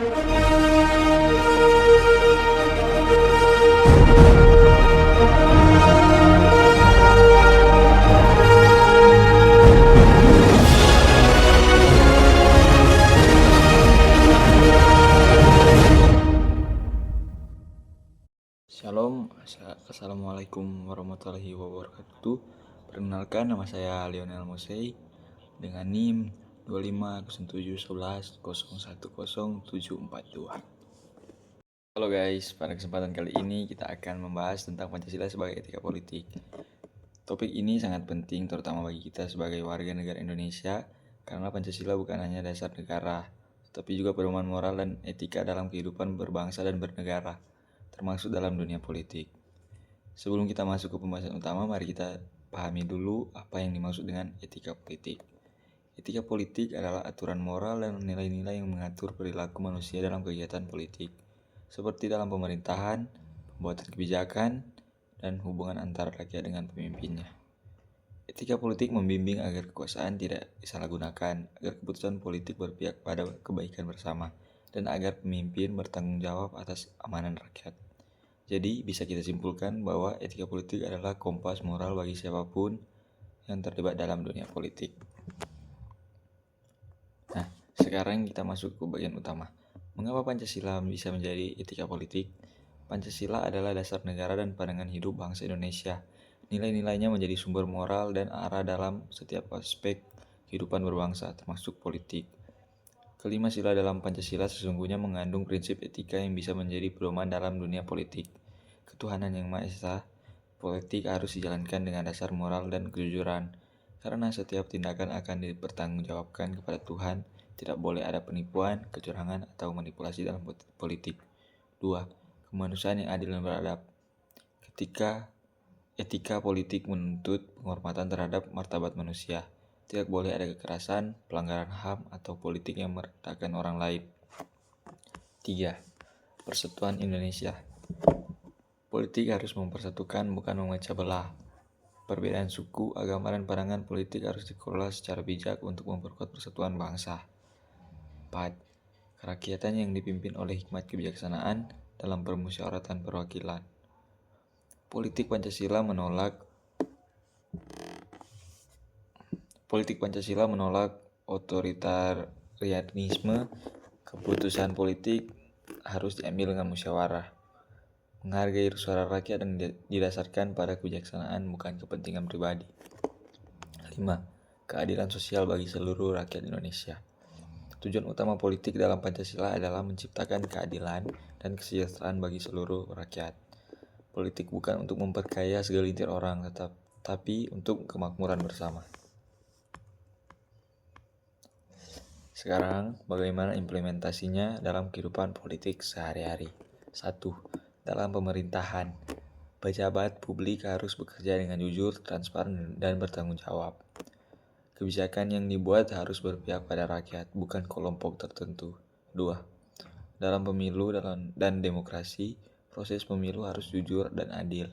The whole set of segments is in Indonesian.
Shalom, Assalamualaikum warahmatullahi wabarakatuh. Perkenalkan, nama saya Lionel Mosei dengan NIM 250711010742. Halo guys, pada kesempatan kali ini kita akan membahas tentang Pancasila sebagai etika politik. Topik ini sangat penting terutama bagi kita sebagai warga negara Indonesia karena Pancasila bukan hanya dasar negara, tetapi juga pedoman moral dan etika dalam kehidupan berbangsa dan bernegara, termasuk dalam dunia politik. Sebelum kita masuk ke pembahasan utama, mari kita pahami dulu apa yang dimaksud dengan etika politik. Etika politik adalah aturan moral dan nilai-nilai yang mengatur perilaku manusia dalam kegiatan politik, seperti dalam pemerintahan, pembuatan kebijakan, dan hubungan antara rakyat dengan pemimpinnya. Etika politik membimbing agar kekuasaan tidak disalahgunakan, agar keputusan politik berpihak pada kebaikan bersama, dan agar pemimpin bertanggung jawab atas amanah rakyat. Jadi bisa kita simpulkan bahwa etika politik adalah kompas moral bagi siapapun yang terlibat dalam dunia politik. Nah, sekarang kita masuk ke bagian utama. Mengapa Pancasila bisa menjadi etika politik? Pancasila adalah dasar negara dan pandangan hidup bangsa Indonesia. Nilai-nilainya menjadi sumber moral dan arah dalam setiap aspek kehidupan berbangsa, termasuk politik. Kelima sila dalam Pancasila sesungguhnya mengandung prinsip etika yang bisa menjadi pedoman dalam dunia politik. Ketuhanan yang Maha Esa, politik harus dijalankan dengan dasar moral dan kejujuran, karena setiap tindakan akan dipertanggungjawabkan kepada Tuhan, tidak boleh ada penipuan, kecurangan, atau manipulasi dalam politik. 2. Kemanusiaan yang adil dan beradab. Etika politik menuntut penghormatan terhadap martabat manusia. Tidak boleh ada kekerasan, pelanggaran HAM, atau politik yang merendahkan orang lain. 3. Persatuan Indonesia. Politik harus mempersatukan, bukan memecah belah. Perbedaan suku, agama, dan pandangan politik harus dikelola secara bijak untuk memperkuat persatuan bangsa. 4. Kerakyatan yang dipimpin oleh hikmat kebijaksanaan dalam permusyawaratan perwakilan. Politik Pancasila menolak otoritarianisme. Keputusan politik harus diambil dengan musyawarah, menghargai suara rakyat dan didasarkan pada kebijaksanaan, bukan kepentingan pribadi. 5. Keadilan sosial bagi seluruh rakyat Indonesia. Tujuan utama politik dalam Pancasila adalah menciptakan keadilan dan kesejahteraan bagi seluruh rakyat. Politik bukan untuk memperkaya segelintir orang, tapi untuk kemakmuran bersama. Sekarang, bagaimana implementasinya dalam kehidupan politik sehari-hari? 1. Dalam pemerintahan, pejabat publik harus bekerja dengan jujur, transparan, dan bertanggung jawab. Kebijakan yang dibuat harus berpihak pada rakyat, bukan kelompok tertentu. 2. Dalam pemilu dan demokrasi, proses pemilu harus jujur dan adil.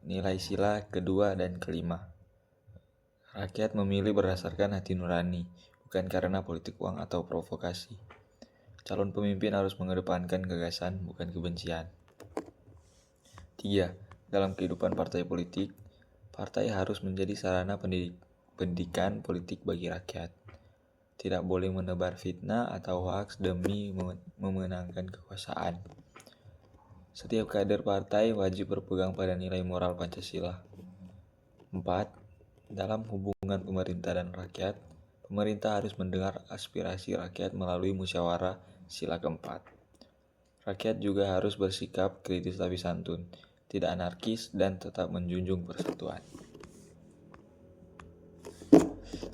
Nilai sila kedua dan kelima. Rakyat memilih berdasarkan hati nurani, bukan karena politik uang atau provokasi. Calon pemimpin harus mengedepankan gagasan, bukan kebencian. 3. Dalam kehidupan partai politik, partai harus menjadi sarana pendidikan politik bagi rakyat. Tidak boleh menebar fitnah atau hoaks demi memenangkan kekuasaan. Setiap kader partai wajib berpegang pada nilai moral Pancasila. 4. Dalam hubungan pemerintah dan rakyat, pemerintah harus mendengar aspirasi rakyat melalui musyawarah sila keempat. Rakyat juga harus bersikap kritis tapi santun, tidak anarkis, dan tetap menjunjung persatuan.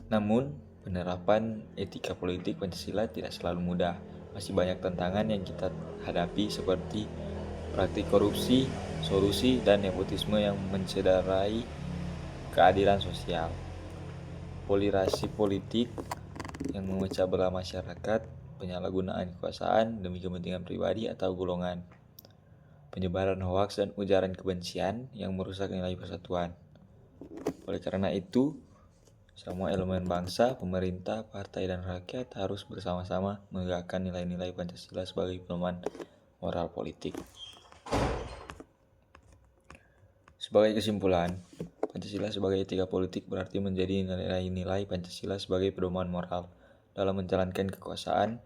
Namun, penerapan etika politik Pancasila tidak selalu mudah. Masih banyak tantangan yang kita hadapi seperti praktik korupsi, solusi, dan nepotisme yang mencederai keadilan sosial. Polarisasi politik yang memecah belah masyarakat, penyalahgunaan kekuasaan demi kepentingan pribadi atau golongan. Penyebaran hoaks dan ujaran kebencian yang merusak nilai persatuan. Oleh karena itu, Semua elemen bangsa, pemerintah, partai, dan rakyat harus bersama-sama menegakkan nilai-nilai Pancasila sebagai pedoman moral politik. Sebagai kesimpulan, Pancasila sebagai etika politik berarti menjadi nilai-nilai Pancasila sebagai pedoman moral dalam menjalankan kekuasaan,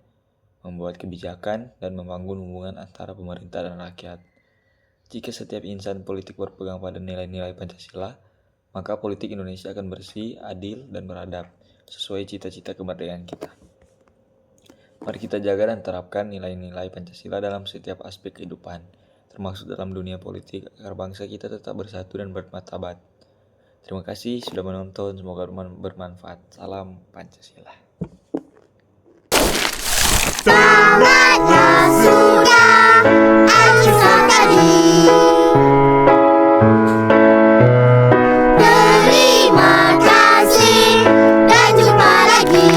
membuat kebijakan, dan membangun hubungan antara pemerintah dan rakyat. Jika setiap insan politik berpegang pada nilai-nilai Pancasila, maka politik Indonesia akan bersih, adil, dan beradab, sesuai cita-cita kemerdekaan kita. Mari kita jaga dan terapkan nilai-nilai Pancasila dalam setiap aspek kehidupan, termasuk dalam dunia politik, agar bangsa kita tetap bersatu dan bermartabat. Terima kasih sudah menonton, semoga bermanfaat. Salam Pancasila. Semangatnya sudah Ajukan tadi. Terima kasih dan jumpa lagi.